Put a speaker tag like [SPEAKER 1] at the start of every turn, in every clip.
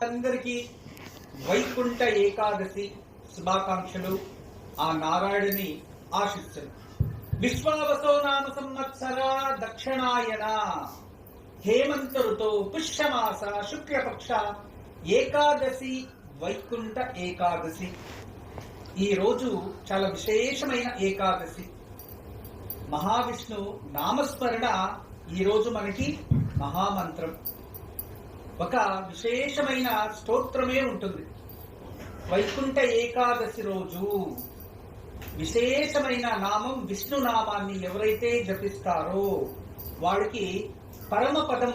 [SPEAKER 1] అందరికీ వైకుంఠ ఏకాదశి శుభాకాంక్షలు. ఆ నారాయణుని ఆశిస్సులు. విశ్వావసో నామ సంవత్సర దక్షిణాయన హేమంత ఋతో పుష్యమాస శుక్లపక్ష ఏకాదశి వైకుంఠ ఏకాదశి. ఈ రోజు చాలా విశేషమైన ఏకాదశి. మహావిష్ణు నామస్మరణ ఈ రోజు మనకి మహామంత్రం. ఒక విశేషమైన స్తోత్రమే ఉంటుంది. వైకుంఠ ఏకాదశి రోజు విశేషమైన నామం విష్ణు నామాన్ని ఎవరైతే జపిస్తారో వాడికి పరమపదం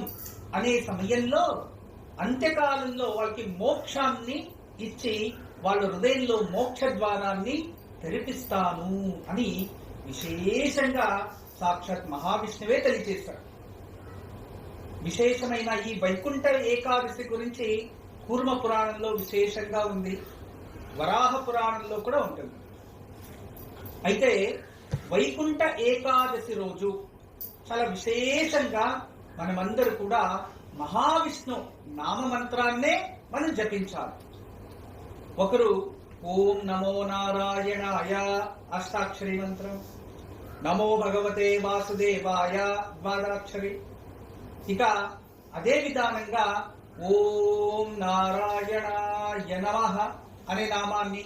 [SPEAKER 1] అనే సమయంలో అంత్యకాలంలో వాళ్ళకి మోక్షాన్ని ఇచ్చి వాళ్ళ హృదయంలో మోక్ష ద్వారాన్ని తెరిపిస్తాను అని విశేషంగా సాక్షాత్ మహావిష్ణువే తెలియజేశాడు. విశేషమైన ఈ వైకుంఠ ఏకాదశి గురించి కూర్మ పురాణంలో విశేషంగా ఉంది, వరాహ పురాణంలో కూడా ఉంటుంది. అయితే వైకుంఠ ఏకాదశి రోజు చాలా విశేషంగా మనమందరూ కూడా మహావిష్ణు నామ మంత్రాన్నే మనం జపించాలి. ఒకరు ఓం నమో నారాయణాయ అష్టాక్షరి మంత్రం, నమో భగవతే వాసుదేవాయ ద్వాదశాక్షరి. ఇక అదే విధానంగా ఓం నారాయణాయ నమః అనే నామాన్ని,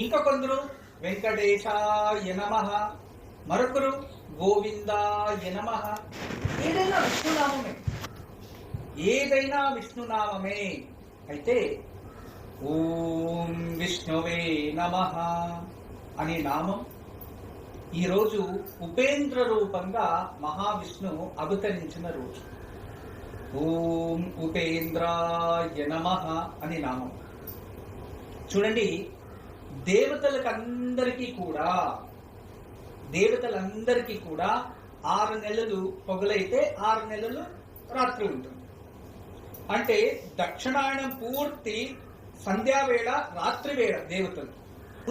[SPEAKER 1] ఇంకా కొందరు వెంకటేశాయ నమః, మరొకరు గోవిందాయ నమః. ఏదైనా విష్ణునామమే అయితే ఓం విష్ణువే నమః అనే నామం ఈరోజు ఉపేంద్ర రూపంగా మహావిష్ణు అవతరించిన రోజు. ఓం ఉపేంద్రాయ నమః అని నామం. చూడండి, దేవతలందరికీ కూడా 6 నెలలు పగలైతే 6 నెలలు రాత్రి ఉంటుంది. అంటే దక్షిణాయనం పూర్తి సంధ్యావేళ రాత్రి వేళ దేవతలు,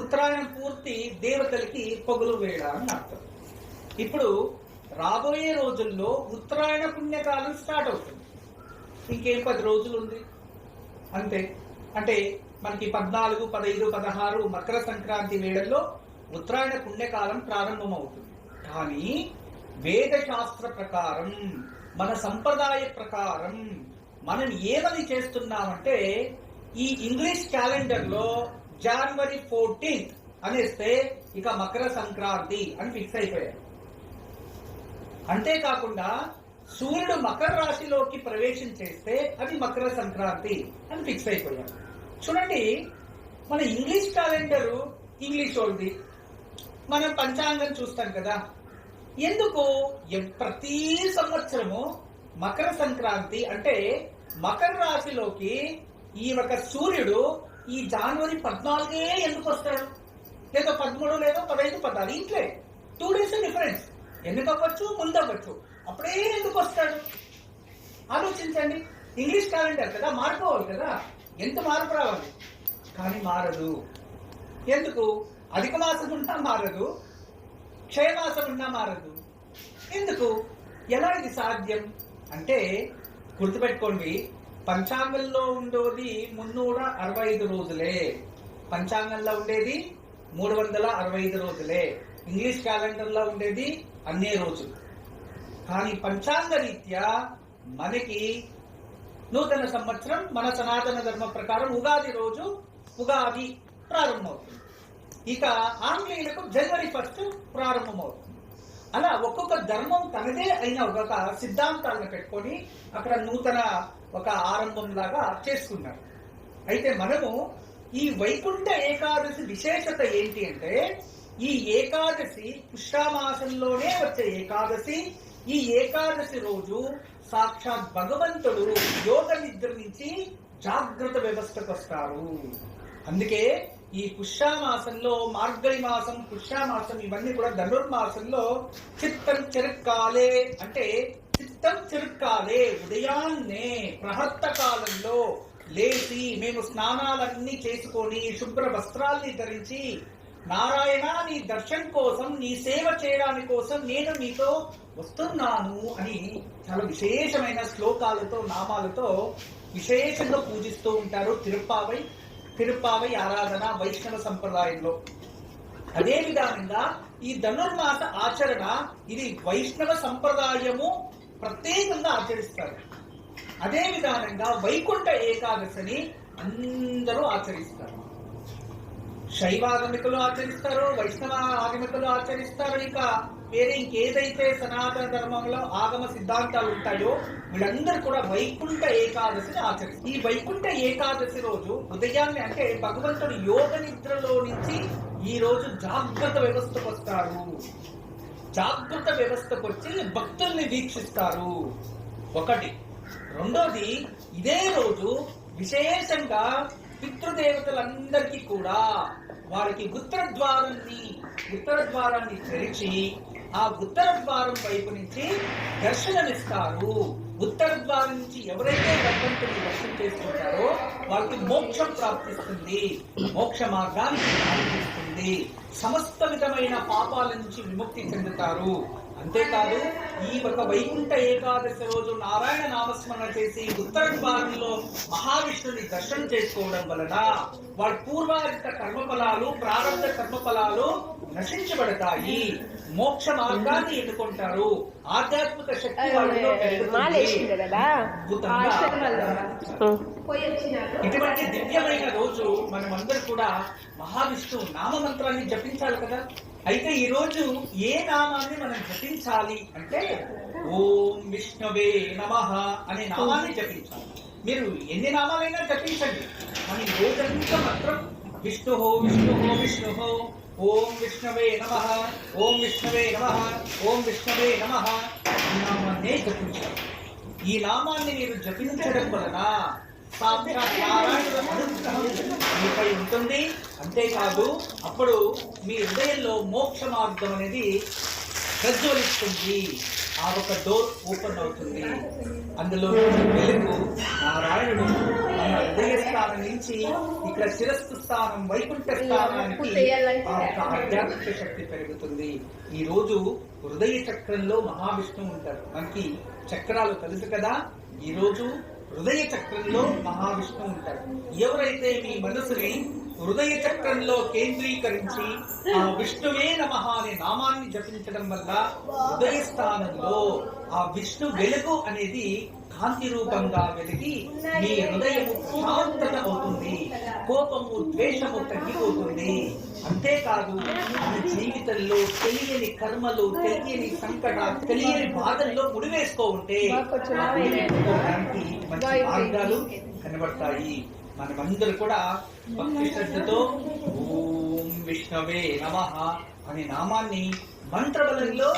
[SPEAKER 1] ఉత్తరాయణం పూర్తి దేవతలకి పగులు వేళ అని అర్థం. ఇప్పుడు రాబోయే రోజుల్లో ఉత్తరాయణ పుణ్యకాలం స్టార్ట్ అవుతుంది. ఇంకేం 10 రోజులు ఉంది అంతే. అంటే మనకి 14, 15, 16 మకర సంక్రాంతి వేళల్లో ఉత్తరాయణ పుణ్యకాలం ప్రారంభమవుతుంది. కానీ వేద శాస్త్ర ప్రకారం, మన సంప్రదాయ ప్రకారం మనం ఏమని చేస్తున్నామంటే ఈ ఇంగ్లీష్ క్యాలెండర్ లో జనవరి 14 అనేస్తే ఇక మకర సంక్రాంతి అని ఫిక్స్ అయిపోయారు. అంతేకాకుండా సూర్యుడు మకర రాశిలోకి ప్రవేశం చేస్తే అది మకర సంక్రాంతి అని ఫిక్స్ అయిపోయారు. చూడండి, మన ఇంగ్లీష్ క్యాలెండర్ ఇంగ్లీష్ వాళ్ళది, మనం పంచాంగం చూస్తాం కదా. ఎందుకు ప్రతి సంవత్సరము మకర సంక్రాంతి అంటే మకర రాశిలోకి ఈ ఒక సూర్యుడు ఈ జనవరి 14 ఎందుకు వస్తాడు? లేదా 13, లేదా 15, 16 ఇంట్లో 2 days డిఫరెన్స్. ఎందుకు అవ్వచ్చు, ముందు అవ్వచ్చు, అప్పుడే ఎందుకు వస్తాడు? ఆలోచించండి. ఇంగ్లీష్ క్యాలెండర్ కదా, మారిపోవాలి కదా, ఎంత మార్పు రావాలి. కానీ మారదు. ఎందుకు? అధిక మాసం ఉన్నా మారదు, క్షయమాసం ఉన్నా మారదు. ఎందుకు? ఎలా ఇది సాధ్యం అంటే గుర్తుపెట్టుకోండి, పంచాంగంలో ఉండేది 365 రోజులే. పంచాంగంలో ఉండేది 365 రోజులే. ఇంగ్లీష్ క్యాలెండర్ లో ఉండేది అన్నే రోజులు. కానీ పంచాంగ రీత్యా మనకి నూతన సంవత్సరం మన సనాతన ధర్మ ప్రకారం ఉగాది రోజు ఉగాది ప్రారంభమవుతుంది. ఇక ఆంగ్లేయులకు జనవరి 1 ప్రారంభమవుతుంది. అలా ఒక్కొక్క ధర్మం తనదే అయిన ఒక సిద్ధాంతాలను పెట్టుకొని అక్కడ నూతన ఒక ఆరంభం లాగా చేసుకున్నారు. అయితే మనము ఈ వైకుంఠ ఏకాదశి విశేషత ఏంటి అంటే, ఈ ఏకాదశి పుష్యమాసంలోనే వచ్చే ఏకాదశి. ఈ ఏకాదశి రోజు సాక్షాత్ భగవంతుడు యోగ నిద్ర నుంచి జాగ్రత్త వ్యవస్థకు వస్తారు. అందుకే ఈ పుష్యమాసంలో మార్గళి మాసం, పుష్యమాసం ఇవన్నీ కూడా ధనుర్మాసంలో చిత్తం చిరుక్కాలే అంటే చిత్తం చిరుక్కాలే ఉదయాన్నే ప్రహర్త కాలంలో లేచి మేము స్నానాలన్నీ చేసుకొని శుభ్ర వస్త్రాల్ని ధరించి నారాయణ నీ దర్శనం కోసం, నీ సేవ చేయడానికి కోసం నేను మీతో వస్తున్నాను అని చాలా విశేషమైన శ్లోకాలతో నామాలతో విశేషంగా పూజిస్తూ ఉంటారు తిరుప్పావై ఆరాధన వైష్ణవ సంప్రదాయంలో. అదే విధంగా ఈ ధనుర్మాస ఆచరణ ఇది వైష్ణవ సంప్రదాయము ప్రత్యేకంగా ఆచరిస్తారు. అదే విధానంగా వైకుంఠ ఏకాదశిని అందరూ ఆచరిస్తారు. శైవాగమికులు ఆచరిస్తారు, వైష్ణవ ఆగమికులు ఆచరిస్తారు, ఇంకా వేరే ఇంకేదైతే సనాతన ధర్మంలో ఆగమ సిద్ధాంతాలు ఉంటాయో వీళ్ళందరూ కూడా వైకుంఠ ఏకాదశిని ఆచరిస్తారు. ఈ వైకుంఠ ఏకాదశి రోజు ఉదయాన్నే అంటే భగవంతుడు యోగ నిద్రలో నుంచి ఈ రోజు జాగ్రత్త వ్యవస్థకు వస్తారు. జాగ్రత్త వ్యవస్థకు వచ్చి భక్తుల్ని వీక్షిస్తారు. ఒకటి. రెండోది, ఇదే రోజు విశేషంగా పితృదేవతలందరికీ కూడా వారికి ఉత్తర ద్వారాన్ని తెరిచి ఆ ఉత్తర ద్వారం వైపు నుంచి దర్శనమిస్తారు. ఉత్తర ద్వారం నుంచి ఎవరైతే భగవంతుని దర్శనం చేసుకుంటారో వాళ్ళకి మోక్షం ప్రాప్తిస్తుంది, మోక్ష మార్గాన్ని ప్రాప్తిస్తుంది, సమస్త విధమైన పాపాల నుంచి విముక్తి చెందుతారు. అంతేకాదు ఈ ఒక వైకుంఠ ఏకాదశి రోజు నారాయణ నామస్మరణ చేసి ఉత్తర ద్వారంలో మహావిష్ణుని దర్శనం చేసుకోవడం వలన వాళ్ళ పూర్వాజిత కర్మఫలాలు ప్రారంభ కర్మఫలాలు నశించబడతాయి, మోక్ష మార్గాన్ని ఎన్నుకుంటారు, ఆధ్యాత్మిక శక్తి వాళ్ళలో ఇటువంటి దివ్యమైన రోజు మనమందరూ కూడా మహావిష్ణు నామ మంత్రాన్ని జపించాలి కదా. అయితే ఈ రోజు ఏ నామాన్ని మనం జపించాలి అంటే ఓం విష్ణవే నమః అనే నామాన్ని జపించాలి. మీరు ఎన్ని నామాలైనా జపించండి, మన రోజంతా మాత్రం విష్ణుహో విష్ణుహో విష్ణుహో ఓం విష్ణవే నమః ఓం విష్ణవే నమః ఓం విష్ణవే నమః ఈ నామాన్నే జపించాలి. ఈ నామాన్ని మీరు జపించడం వలన సాక్షాత్ నారాయణుల అనుగ్రహం మీపై ఉంటుంది. అంతేకాదు అప్పుడు మీ హృదయంలో మోక్ష మార్గం అనేది ప్రజ్వలిస్తుంది, ఆ ఒక డోర్ ఓపెన్ అవుతుంది. అందులో వెలుగు నారాయణుడు మన హృదయ స్థానం నుంచి ఇక్కడ శిరస్సు స్థానం వైకుంఠ స్థానానికి ఆ ఒక ఆధ్యాత్మిక శక్తి పెరుగుతుంది. ఈ రోజు హృదయ చక్రంలో మహావిష్ణువు ఉంటారు. మనకి చక్రాలు తెలుసు కదా. ఈ రోజు హృదయ చక్రంలో మహావిష్ణువు ఉంటారు. ఎవరైతే మీ మనసుని హృదయ చక్రంలో కేంద్రీకరించి ఆ విష్ణువే నమః అనే నామాన్ని జపించడం వల్ల హృదయ స్థానంలో ఆ విష్ణు వెలుగు అనేది కాంతి రూపంగా వెలిగి మీ హృదయము శాంతత అవుతుంది, కోపము ద్వేషము తగ్గిపోతుంది. అంతేకాదు మన జీవితంలో తెలియని కర్మలు, తెలియని సంకటాలు, తెలియని బాధల్లో ముడివేసుకో ఉంటే మంచి మార్గాలు కనబడతాయి. మనమందరూ కూడా భక్తి శ్రద్ధతో ఓం విష్ణవే నమః అనే నామాన్ని ಮಂತ್ರಬಲಂలో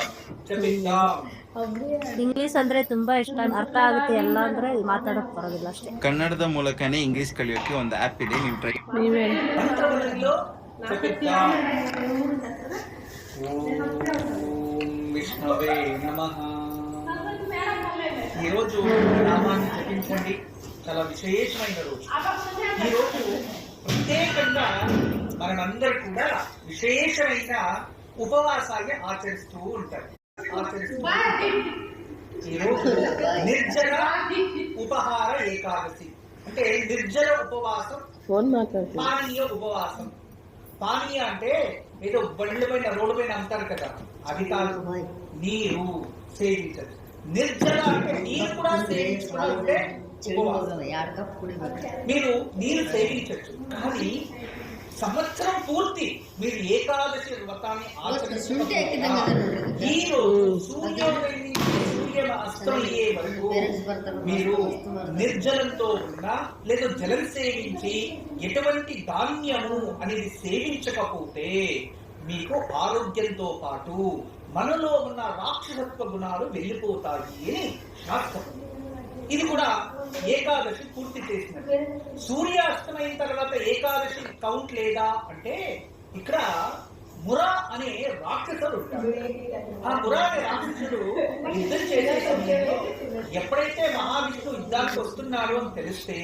[SPEAKER 1] ಜಪಿದ್దాಂ.
[SPEAKER 2] ಇಂಗ್ಲಿಷ್ ಅಂದ್ರೆ ತುಂಬಾ ಇಷ್ಟ, ಅರ್ಥ ಆಗುತ್ತೆ ಎಲ್ಲ ಅಂದ್ರೆ ಮಾತಾಡಕ್ ಬರೋದಿಲ್ಲ ಅಷ್ಟೇ.
[SPEAKER 3] ಕನ್ನಡದ ಮೂಲಕನೇ ಇಂಗ್ಲಿಷ್ ಕಲಿಯೋಕೆ ಒಂದು ಆಪ್ ಇದೆ, ನೀವು ಟ್ರೈ
[SPEAKER 1] ಮಂತ್ರಬಲಂలో ಜಪಿದ್దాಂ. ఓం విష్ణవే నమః. ఈ రోజు నామాన్ని జపించండి. చాలా విశేషమైన రోజు. ఈ రోజు ప్రత్యేకంగా మనందరూ కూడా విశేషమైన ఉపవాసాన్ని ఆచరిస్తూ ఉంటారు. ఈ రోజు నిర్జల ఉపహార ఏకాదశి అంటే నిర్జల ఉపవాసం, పానీయ ఉపవాసం. పానీయ అంటే ఏదో బండ్ల పైన రోడ్డు పైన అంటారు కదా, అది కాదు. నీరు సేవించదు. నిర్జల అంటే నీరు కూడా సేవించడం అంటే మీరు నీరు సేవించచ్చు, కానీ సంవత్సరం పూర్తి మీరు ఏకాదశి వ్రతాన్ని ఆచరిస్తుంటే ఈ రోజు సూర్యోదయం నుంచి సూర్యాస్తమయ్యే వరకు మీరు నిర్జలంతో ఉన్నా లేదా జలం సేవించి ఎటువంటి ధాన్యము అనేది సేవించకపోతే మీకు ఆరోగ్యంతో పాటు మనలో ఉన్న రాక్షసత్వ గుణాలు వెళ్ళిపోతాయి అని శాస్త్రం. ఇది కూడా ఏకాదశి పూర్తి చేసినది. సూర్యాస్తమైన తర్వాత ఏకాదశి కౌంట్ లేదా అంటే ఇక్కడ మురా అనే రాక్షసుడు ఉంటాడు. ఆ మురా అనే రాక్షసుడు యుద్ధం చేసే సమయంలో ఎప్పుడైతే మహావిష్ణువు యుద్ధానికి వస్తున్నాడు అని తెలిస్తే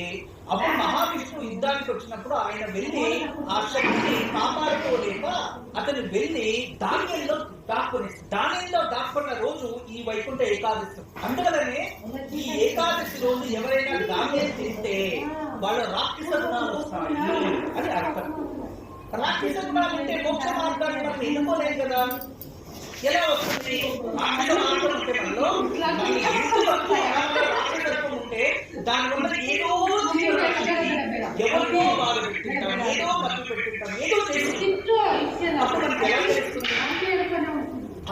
[SPEAKER 1] అప్పుడు మహావిష్ణువు యుద్ధానికి వచ్చినప్పుడు ఆయన వెళ్ళి ఆ శక్తిని కాపాడుకోలేక అతను వెళ్ళి ధాన్యంలో దాక్కున్న రోజు ఈ వైకుంఠ ఏకాదశి. అందువలనే ఈ ఏకాదశి రోజు ఎవరైనా ధాన్యం తింటే వాళ్ళ రాక్షస గుణాలు వస్తాయి అని అర్థం. రాక్షస గుణాలు అంటే మోక్ష మార్గాన్ని మనం ఎన్నుకోలేం కదా. ఎలా వస్తుంది? రాక్షస మార్గం ఉంటే మనలో రాక్షసత్వం ఉంటే దానివల్ల ఏదో ఎవరికో బాధ పెట్టింటాం, ఏదో మత్తు పెట్టింటాం, ఏదో చేసి అప్పుడు మనకి ఎలా తెలుస్తుంది?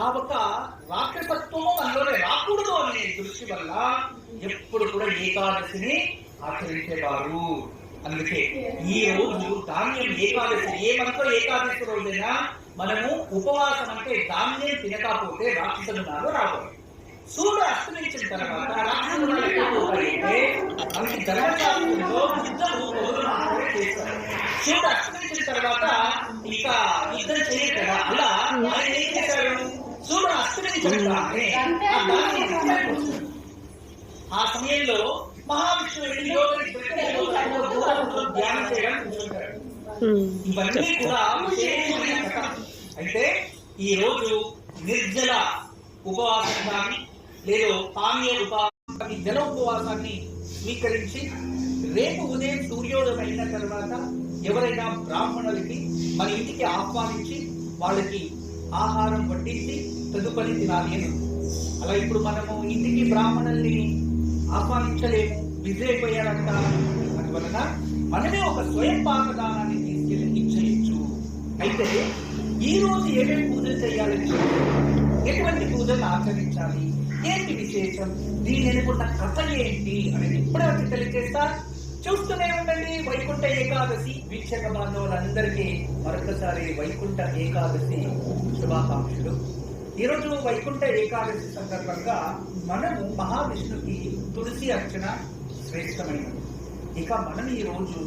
[SPEAKER 1] ఆ ఒక రాక్షసత్వం మనలోనే రాకూడదు అనే దృష్టి వల్ల ఎప్పుడు కూడా ఏకాదశిని ఆచరించేవారు. అందుకే ఈ రోజు ధాన్యం ఏకాదశి, ఏ మనతో ఏకాదశి రోజైనా మనము ఉపవాసం అంటే ధాన్యం తినకపోతే రాక్షస గుణాలు రావు. సూర్యుడు అస్తమించిన తర్వాత రాక్షస గుణాలు ఎక్కువ అయితే మనకి ధర్మశాస్త్రంలో యుద్ధము మొదలు మాత్రమే చేస్తారు. సూర్యుడు అస్తమించిన తర్వాత ఇక యుద్ధం చేయరు కదా. అలా ఆయన ఏం చేశారు? సూర్యుడు అస్తమించగానే ఆ సమయంలో మహావిష్ణువు ధ్యానం చేయడానికి కూర్చుంటారు. ఇవన్నీ కూడా విశేషమైన కథ. అయితే ఈ రోజు నిర్జల ఉపవాసం కానీ లేదా పానీయ ఉపవాసాన్ని, జల ఉపవాసాన్ని స్వీకరించి రేపు ఉదయం సూర్యోదయం అయిన తర్వాత ఎవరైనా బ్రాహ్మణులకి మన ఇంటికి ఆహ్వానించి వాళ్ళకి ఆహారం వడ్డించి తదుపరి తినాలి అని. అలా ఇప్పుడు మనము ఇంటికి బ్రాహ్మణుల్ని ఆహ్వానించలేము, బిజీ అయిపోయారంట. అందువలన మనమే ఒక స్వయం పాకదానాన్ని తీసుకెళ్లి ఇచ్చేయచ్చు. అయితే ఈ రోజు ఏమేమి పూజలు చేయాలని, ఎటువంటి పూజలు ఆచరించాలి, ఏంటి విశేషం, దీని వెనుకున్న కథ ఏంటి అనేది ఇప్పుడే తెలియజేస్తా. చూస్తూనే ఉండండి వైకుంఠ ఏకాదశి. వీక్షక బాంధవులందరికీ మరొకసారి వైకుంఠ ఏకాదశి శుభాకాంక్షలు. ఈరోజు వైకుంఠ ఏకాదశి సందర్భంగా మనము మహావిష్ణుకి తులసి అర్చన శ్రేష్టమైనది. ఇక మనం ఈ రోజు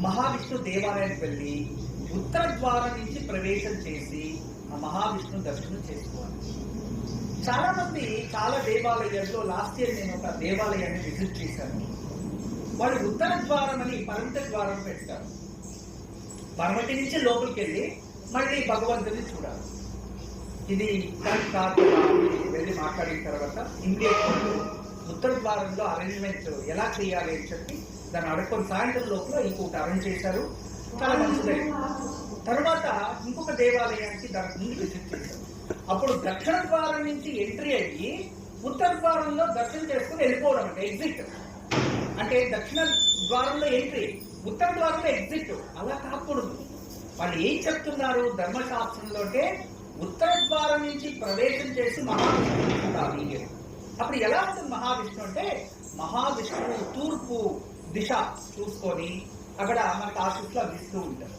[SPEAKER 1] మహావిష్ణు దేవాలయానికి వెళ్ళి ఉత్తర ద్వారం నుంచి ప్రవేశం చేసి ఆ మహావిష్ణు దర్శనం చేసుకోవాలి. చాలా మంది చాలా దేవాలయాల్లో, లాస్ట్ ఇయర్ నేను ఒక దేవాలయాన్ని విజిట్ చేశాను. వాళ్ళు ఉత్తర ద్వారం అని పరమటి ద్వారం పెట్టారు. పరమటి నుంచి లోపలికి వెళ్ళి మళ్ళీ భగవంతుని చూడాలి. ఇది కాదు వెళ్ళి మాట్లాడిన తర్వాత ఇండియా ఉత్తర ద్వారంలో అరేంజ్మెంట్ ఎలా చేయాలి అని చెప్పి దాన్ని అడుక్కొని సాయంత్రం లోపల ఇంకొక అరేంజ్ చేశారు. చాలా మంచిదైంది. తర్వాత ఇంకొక దేవాలయానికి దానికి ముందు విజిట్ చేశారు. అప్పుడు దక్షిణ ద్వారం నుంచి ఎంట్రీ అయ్యి ఉత్తర ద్వారంలో దర్శనం చేసుకుని వెళ్ళిపోవడం అంటే ఎగ్జిట్. అంటే దక్షిణ ద్వారంలో ఎంట్రీ, ఉత్తర ద్వారంలో ఎగ్జిట్. అలా కాకూడదు. వాళ్ళు ఏం చెప్తున్నారు ధర్మశాస్త్రంలో అంటే ఉత్తర ద్వారం నుంచి ప్రవేశం చేసి మహావిష్ణువు చూడాలి. అప్పుడు ఎలా ఉంటుంది మహావిష్ణువు అంటే మహావిష్ణువు తూర్పు దిశ చూసుకొని అక్కడ మనకు ఆశీస్సులు అందిస్తూ ఉంటారు.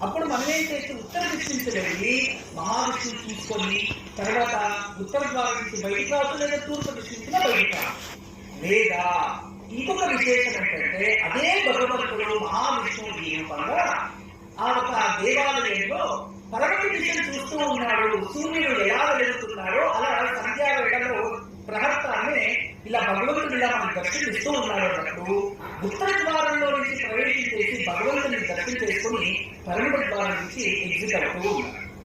[SPEAKER 1] అప్పుడు మనం ఏం చేస్తే ఉత్తర దిశ నుంచి వెళ్ళి మహావిష్ణువు చూసుకొని తర్వాత ఉత్తర ద్వారం నుంచి బయటకు రావచ్చు, లేదా తూర్పు దిశ నుంచి బయటకు రావచ్చు. లేదా ఇంకొక విశేషం ఏంటంటే అదే భగవంతుడు మహావిష్ణువు రూపంగా ఆ ఒక దేవాలయంలో పరమటి దిశను చూస్తూ ఉన్నాడు. సూర్యుడు ఎలా వెలుగుతున్నాడో అలా సంధ్యావేళలో ప్రహర్తాన్ని ఇలా భగవంతుడు ఇలా మనకు దర్శనమిస్తూ ఉన్నాడు అన్నప్పుడు ఉత్తర ద్వారంలో నుంచి ప్రవేశించేసి భగవంతుని దర్శనం చేసుకుని పరమటి ద్వారం నుంచి ఎగ్జిట్ అవుతూ ఉన్నాడు.